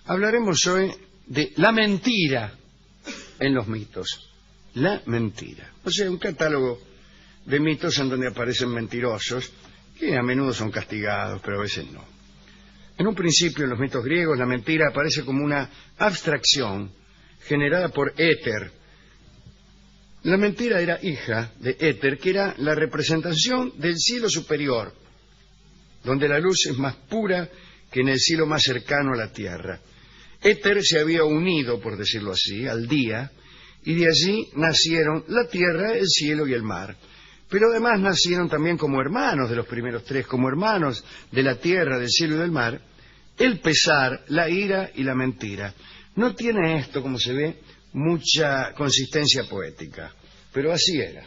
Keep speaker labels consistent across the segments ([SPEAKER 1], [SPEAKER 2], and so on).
[SPEAKER 1] Hablaremos hoy de la mentira en los mitos. La mentira. O sea, un catálogo de mitos en donde aparecen mentirosos que a menudo son castigados, pero a veces no. En un principio, en los mitos griegos, la mentira aparece como una abstracción generada por Éter. La mentira era hija de Éter, que era la representación del cielo superior, donde la luz es más pura que en el cielo más cercano a la tierra. Éter se había unido, por decirlo así, al día, y de allí nacieron la tierra, el cielo y el mar. Pero además nacieron también como hermanos de los primeros tres, como hermanos de la tierra, del cielo y del mar, el pesar, la ira y la mentira. No tiene esto, como se ve, mucha consistencia poética, pero así era.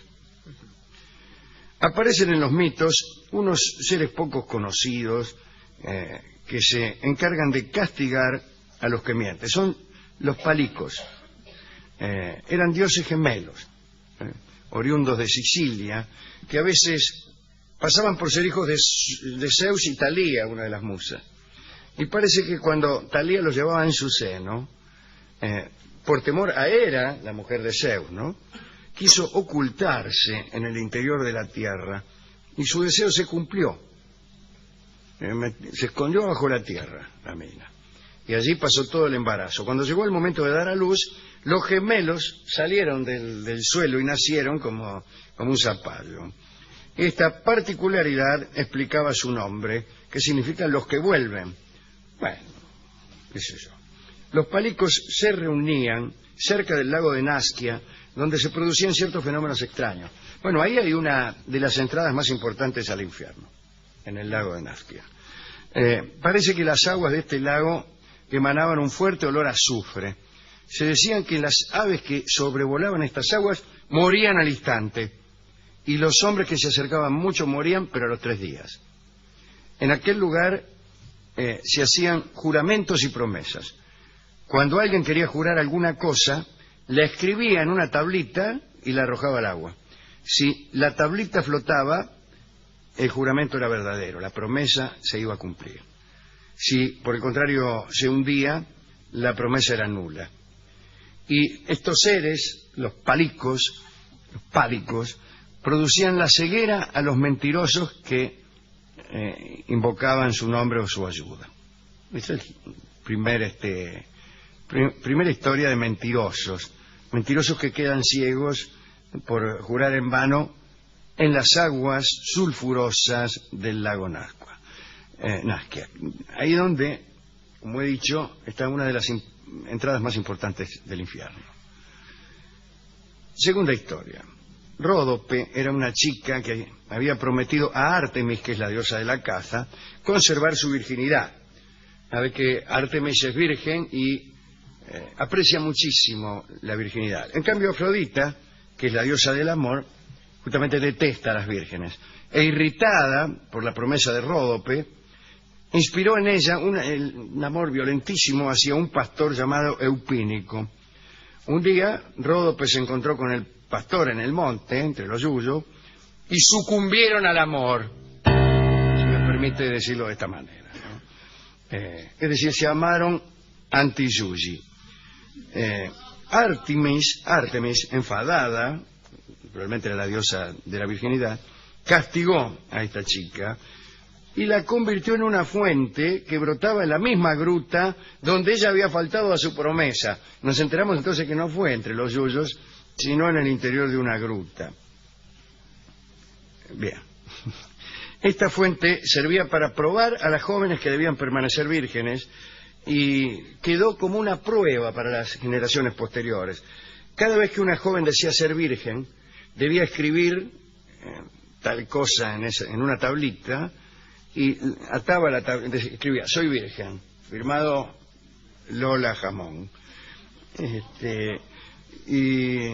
[SPEAKER 1] Aparecen en los mitos unos seres pocos conocidos que se encargan de castigar a los que mienten. Son los palicos. Eran dioses gemelos, oriundos de Sicilia, que a veces pasaban por ser hijos de Zeus y Talía, una de las musas. Y parece que cuando Talía los llevaba en su seno, por temor a Hera, la mujer de Zeus, ¿no?, quiso ocultarse en el interior de la tierra, y su deseo se cumplió. Se escondió bajo la tierra, la mina. Y allí pasó todo el embarazo. Cuando llegó el momento de dar a luz, los gemelos salieron del suelo y nacieron como un zapallo. Esta particularidad explicaba su nombre, que significa los que vuelven. Bueno, qué sé yo. Los palicos se reunían cerca del lago de Nasquia, donde se producían ciertos fenómenos extraños. Bueno, ahí hay una de las entradas más importantes al infierno, en el lago de Nasquia. Parece que las aguas de este lago emanaban un fuerte olor a azufre. Se decían que las aves que sobrevolaban estas aguas morían al instante, y los hombres que se acercaban mucho morían, pero a los 3 días. En aquel lugar se hacían juramentos y promesas. Cuando alguien quería jurar alguna cosa, la escribía en una tablita y la arrojaba al agua. Si la tablita flotaba, el juramento era verdadero, la promesa se iba a cumplir. Si, por el contrario, se hundía, la promesa era nula. Y estos seres, los pádicos, producían la ceguera a los mentirosos que invocaban su nombre o su ayuda. Esa es la primera historia de mentirosos que quedan ciegos por jurar en vano en las aguas sulfurosas del lago Nasquia. Ahí donde, como he dicho, está una de las entradas más importantes del infierno. Segunda historia. Ródope era una chica que había prometido a Artemis, que es la diosa de la caza, conservar su virginidad. Sabe que Artemis es virgen y aprecia muchísimo la virginidad. En cambio, Afrodita, que es la diosa del amor, justamente detesta a las vírgenes. E irritada por la promesa de Ródope, inspiró en ella un amor violentísimo hacia un pastor llamado Eupínico. Un día, Ródope se encontró con el pastor en el monte, entre los yuyos, y sucumbieron al amor, si me permite decirlo de esta manera, ¿no? Es decir, se amaron anti-yuyi. Artemis, enfadada, probablemente era la diosa de la virginidad, castigó a esta chica y la convirtió en una fuente que brotaba en la misma gruta donde ella había faltado a su promesa. Nos enteramos entonces que no fue entre los yuyos, sino en el interior de una gruta. Bien. Esta fuente servía para probar a las jóvenes que debían permanecer vírgenes y quedó como una prueba para las generaciones posteriores. Cada vez que una joven decía ser virgen, debía escribir tal cosa en una tablita y ataba la tablita, escribía soy virgen, firmado Lola Jamón. Y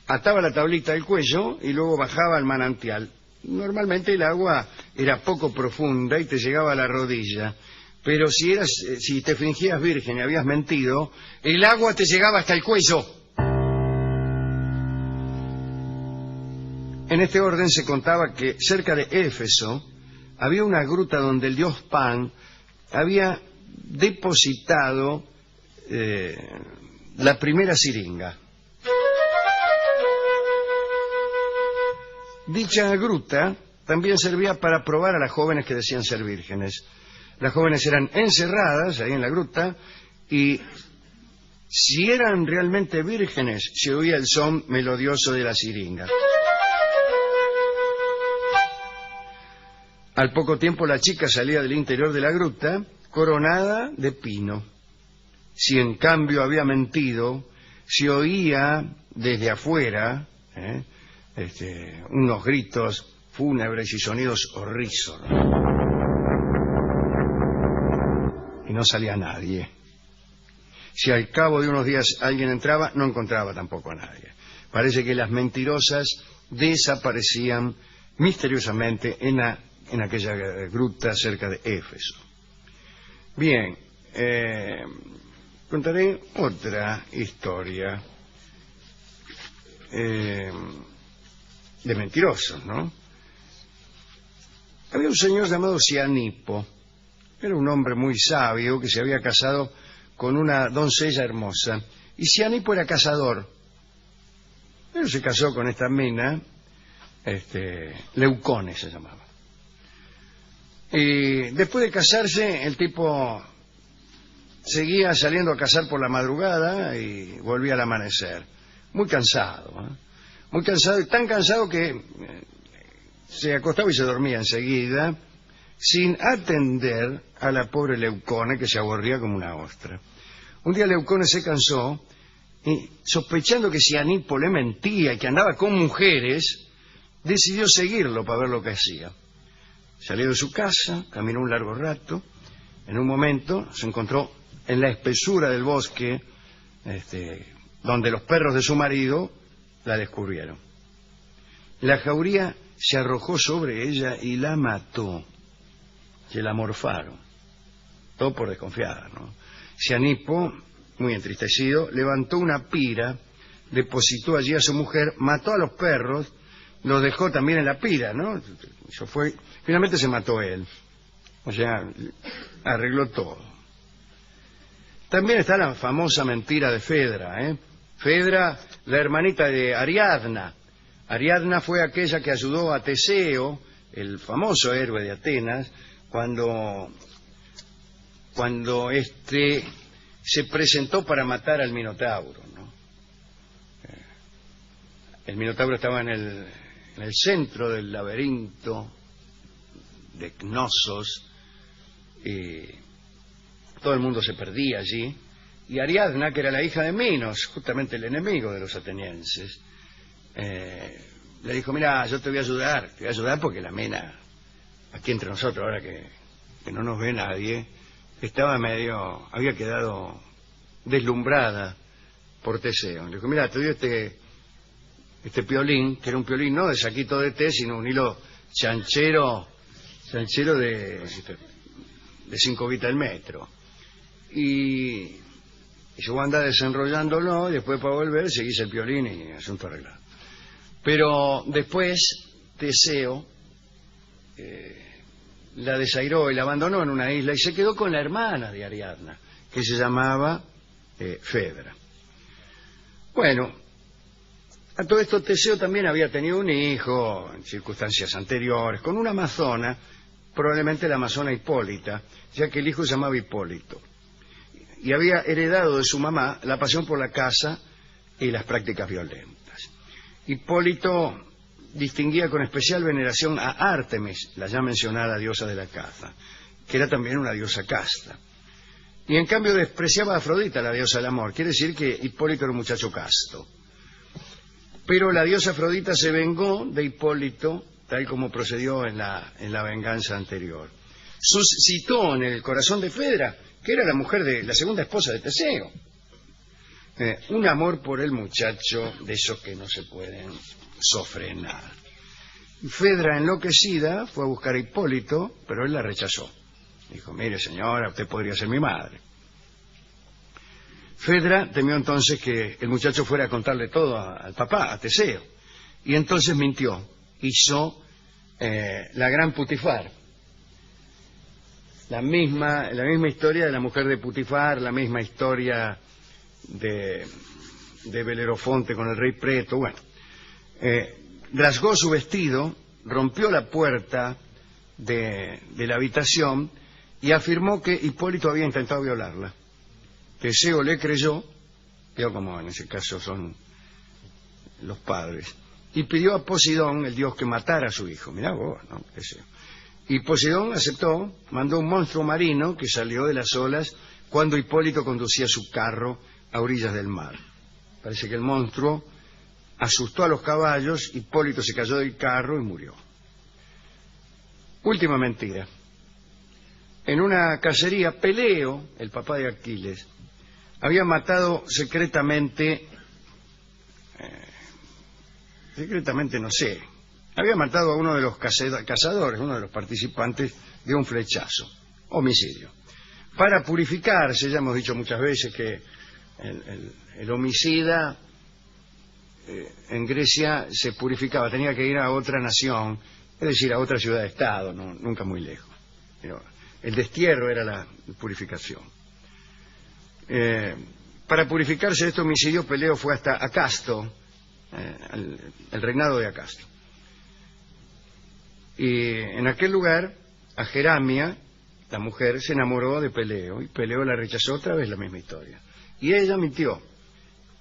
[SPEAKER 1] ataba la tablita al cuello y luego bajaba al manantial. Normalmente el agua era poco profunda y te llegaba a la rodilla, pero si te fingías virgen y habías mentido, el agua te llegaba hasta el cuello. En este orden se contaba que cerca de Éfeso había una gruta donde el dios Pan había depositado la primera siringa. Dicha gruta también servía para probar a las jóvenes que decían ser vírgenes. Las jóvenes eran encerradas ahí en la gruta y si eran realmente vírgenes se oía el son melodioso de la siringa. Al poco tiempo la chica salía del interior de la gruta coronada de pino. Si en cambio había mentido, se oía desde afuera unos gritos fúnebres y sonidos horrísonos. Y no salía nadie. Si al cabo de unos días alguien entraba, no encontraba tampoco a nadie. Parece que las mentirosas desaparecían misteriosamente en aquella gruta cerca de Éfeso. Bien, contaré otra historia de mentirosos, ¿no? Había un señor llamado Cianipo. Era un hombre muy sabio que se había casado con una doncella hermosa. Y Cianipo era cazador. Pero se casó con esta mina, Leucone se llamaba. Y después de casarse, el tipo seguía saliendo a cazar por la madrugada y volvía al amanecer. Muy cansado, ¿eh? Muy cansado, y tan cansado que se acostaba y se dormía enseguida, sin atender a la pobre Leucone, que se aburría como una ostra. Un día Leucone se cansó y, sospechando que Cianipo le mentía y que andaba con mujeres, decidió seguirlo para ver lo que hacía. Salió de su casa, caminó un largo rato. En un momento se encontró en la espesura del bosque, donde los perros de su marido la descubrieron. La jauría se arrojó sobre ella y la mató. Se la morfaron. Todo por desconfiada, ¿no? Cianipo, muy entristecido, levantó una pira, depositó allí a su mujer, mató a los perros, los dejó también en la pira, ¿no? Eso fue. Finalmente se mató él. O sea, arregló todo. También está la famosa mentira de Fedra, ¿eh? Fedra, la hermanita de Ariadna. Ariadna fue aquella que ayudó a Teseo, el famoso héroe de Atenas, cuando se presentó para matar al Minotauro, ¿no? El Minotauro estaba en el centro del laberinto de Cnosos, y todo el mundo se perdía allí, y Ariadna, que era la hija de Minos, justamente el enemigo de los atenienses, le dijo: mira, yo te voy a ayudar porque la mina, aquí entre nosotros, ahora que no nos ve nadie, había quedado deslumbrada por Teseo. Le dijo: mira, te doy este piolín, que era un piolín no de saquito de té, sino un hilo chanchero de 5 guitas el metro. Y yo voy a andar desenrollándolo, y después para volver seguís el piolín y asunto arreglado. Pero después Teseo la desairó y la abandonó en una isla y se quedó con la hermana de Ariadna, que se llamaba Fedra. Bueno, a todo esto Teseo también había tenido un hijo en circunstancias anteriores, con una amazona, probablemente la amazona Hipólita, ya que el hijo se llamaba Hipólito. Y había heredado de su mamá la pasión por la caza y las prácticas violentas. Hipólito distinguía con especial veneración a Ártemis, la ya mencionada diosa de la caza, que era también una diosa casta. Y en cambio despreciaba a Afrodita, la diosa del amor. Quiere decir que Hipólito era un muchacho casto. Pero la diosa Afrodita se vengó de Hipólito, tal como procedió en la venganza anterior. Suscitó en el corazón de Fedra, que era la mujer de la segunda esposa de Teseo, un amor por el muchacho de esos que no se pueden sofrenar. Fedra, enloquecida, fue a buscar a Hipólito, pero él la rechazó. Dijo: mire, señora, usted podría ser mi madre. Fedra temió entonces que el muchacho fuera a contarle todo al papá, a Teseo, y entonces mintió. Hizo la gran Putifar. la misma historia de la mujer de Putifar, la misma historia de Belerofonte con el rey Preto. Bueno, rasgó su vestido, rompió la puerta de la habitación y afirmó que Hipólito había intentado violarla. Teseo le creyó, veo como en ese caso son los padres, y pidió a Posidón, el dios, que matara a su hijo. Mirá vos, ¿no? Teseo. Y Posidón aceptó, mandó un monstruo marino que salió de las olas cuando Hipólito conducía su carro a orillas del mar. Parece que el monstruo asustó a los caballos, Hipólito se cayó del carro y murió. Última mentira. En una cacería, Peleo, el papá de Aquiles, había matado secretamente no sé, había matado a uno de los cazadores, uno de los participantes, de un flechazo, homicidio. Para purificarse, ya hemos dicho muchas veces que el homicida en Grecia se purificaba, tenía que ir a otra nación, es decir, a otra ciudad-estado, no, nunca muy lejos. Pero el destierro era la purificación. Para purificarse de este homicidio, Peleo fue hasta Acasto, el reinado de Acasto. Y en aquel lugar, a Jeramia, la mujer, se enamoró de Peleo, y Peleo la rechazó, otra vez la misma historia. Y ella mintió.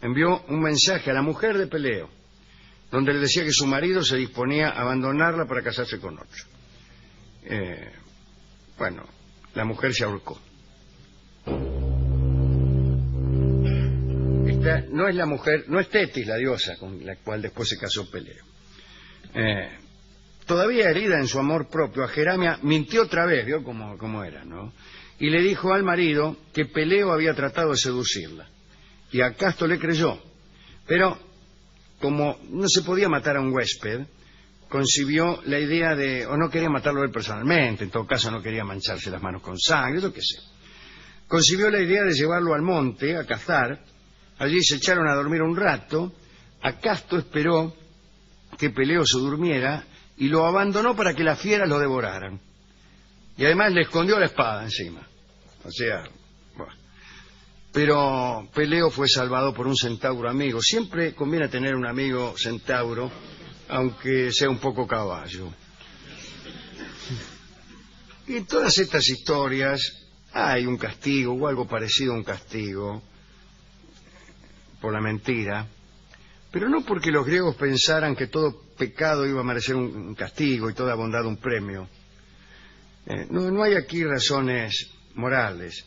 [SPEAKER 1] Envió un mensaje a la mujer de Peleo, donde le decía que su marido se disponía a abandonarla para casarse con otro. Bueno, la mujer se ahorcó. Esta no es la mujer, no es Tetis la diosa con la cual después se casó Peleo. Todavía herida en su amor propio, a Jeramia mintió otra vez, vio cómo era, ¿no? Y le dijo al marido que Peleo había tratado de seducirla. Y Acasto le creyó. Pero, como no se podía matar a un huésped, concibió la idea de, o no quería matarlo él personalmente, en todo caso no quería mancharse las manos con sangre, yo qué sé. Concibió la idea de llevarlo al monte a cazar. Allí se echaron a dormir un rato. Acasto esperó que Peleo se durmiera y lo abandonó para que las fieras lo devoraran. Y además le escondió la espada encima. O sea, bueno. Pero Peleo fue salvado por un centauro amigo. Siempre conviene tener un amigo centauro, aunque sea un poco caballo. Y en todas estas historias hay un castigo o algo parecido a un castigo por la mentira, pero no porque los griegos pensaran que todo pecado iba a merecer un castigo y toda bondad un premio. No hay aquí razones morales.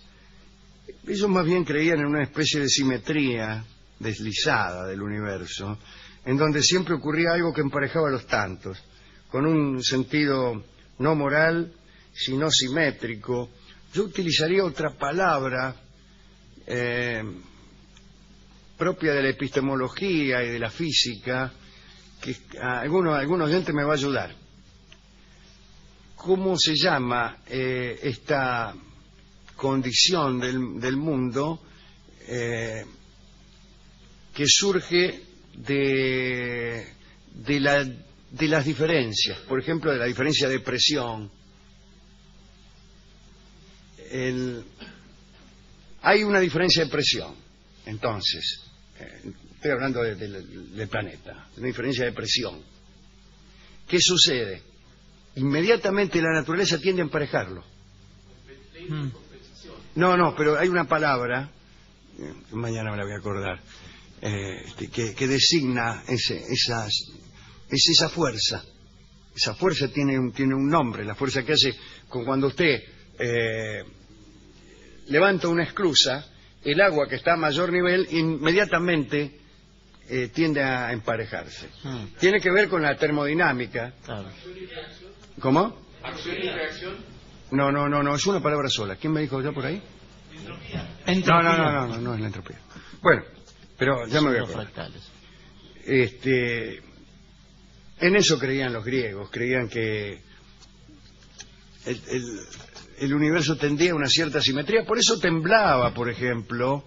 [SPEAKER 1] Ellos más bien creían en una especie de simetría deslizada del universo, en donde siempre ocurría algo que emparejaba a los tantos, con un sentido no moral, sino simétrico. Yo utilizaría otra palabra propia de la epistemología y de la física, que algún oyente me va a ayudar. ¿Cómo se llama esta condición del mundo que surge de las diferencias? Por ejemplo, de la diferencia de presión. Hay una diferencia de presión, entonces, estoy hablando del planeta, una diferencia de presión. ¿Qué sucede? Inmediatamente la naturaleza tiende a emparejarlo. No, pero hay una palabra, mañana me la voy a acordar, que designa esa fuerza. Esa fuerza tiene un nombre, la fuerza que hace cuando usted levanta una esclusa, el agua que está a mayor nivel inmediatamente tiende a emparejarse. Tiene que ver con la termodinámica. Claro. ¿Cómo? ¿Acción y reacción? No, es una palabra sola. ¿Quién me dijo ya por ahí? Entropía. No es la entropía. Bueno, pero ya me voy a acordar. En eso creían los griegos, creían que el universo tendía a una cierta simetría, por eso temblaba, por ejemplo,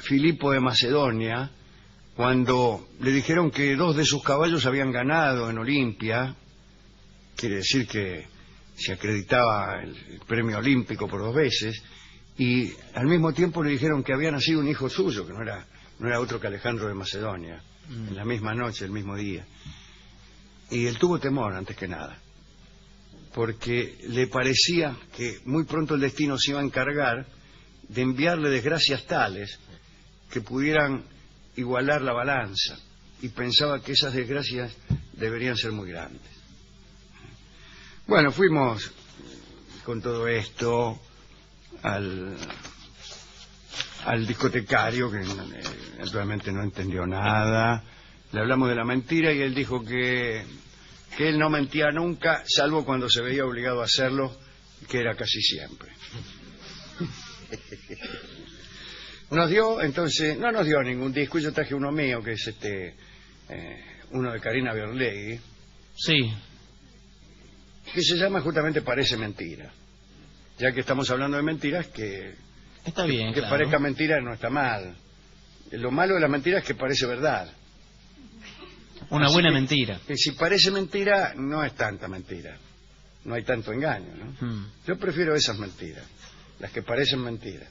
[SPEAKER 1] Filipo de Macedonia, cuando le dijeron que 2 de sus caballos habían ganado en Olimpia. Quiere decir que se acreditaba el premio olímpico por 2 veces, y al mismo tiempo le dijeron que había nacido un hijo suyo, que no era otro que Alejandro de Macedonia, en la misma noche, el mismo día. Y él tuvo temor antes que nada, porque le parecía que muy pronto el destino se iba a encargar de enviarle desgracias tales que pudieran igualar la balanza, y pensaba que esas desgracias deberían ser muy grandes. Bueno, fuimos con todo esto al discotecario, que naturalmente no entendió nada. Le hablamos de la mentira y él dijo que él no mentía nunca, salvo cuando se veía obligado a hacerlo, que era casi siempre. Nos dio, entonces, no nos dio ningún disco, yo traje uno mío, que es uno de Karina Bierlegui.
[SPEAKER 2] Sí.
[SPEAKER 1] Que se llama justamente Parece Mentira. Ya que estamos hablando de mentiras, que
[SPEAKER 2] está bien,
[SPEAKER 1] que
[SPEAKER 2] claro.
[SPEAKER 1] Parezca mentira no está mal. Lo malo de la mentira es que parece verdad.
[SPEAKER 2] Una
[SPEAKER 1] Así
[SPEAKER 2] buena
[SPEAKER 1] que,
[SPEAKER 2] mentira.
[SPEAKER 1] que si parece mentira, no es tanta mentira. No hay tanto engaño, ¿no? Yo prefiero esas mentiras, las que parecen mentiras.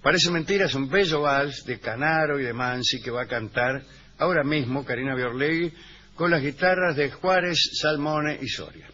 [SPEAKER 1] Parece mentira es un bello vals de Canaro y de Mansi que va a cantar ahora mismo Karina Bierlegui con las guitarras de Juárez, Salmone y Soria.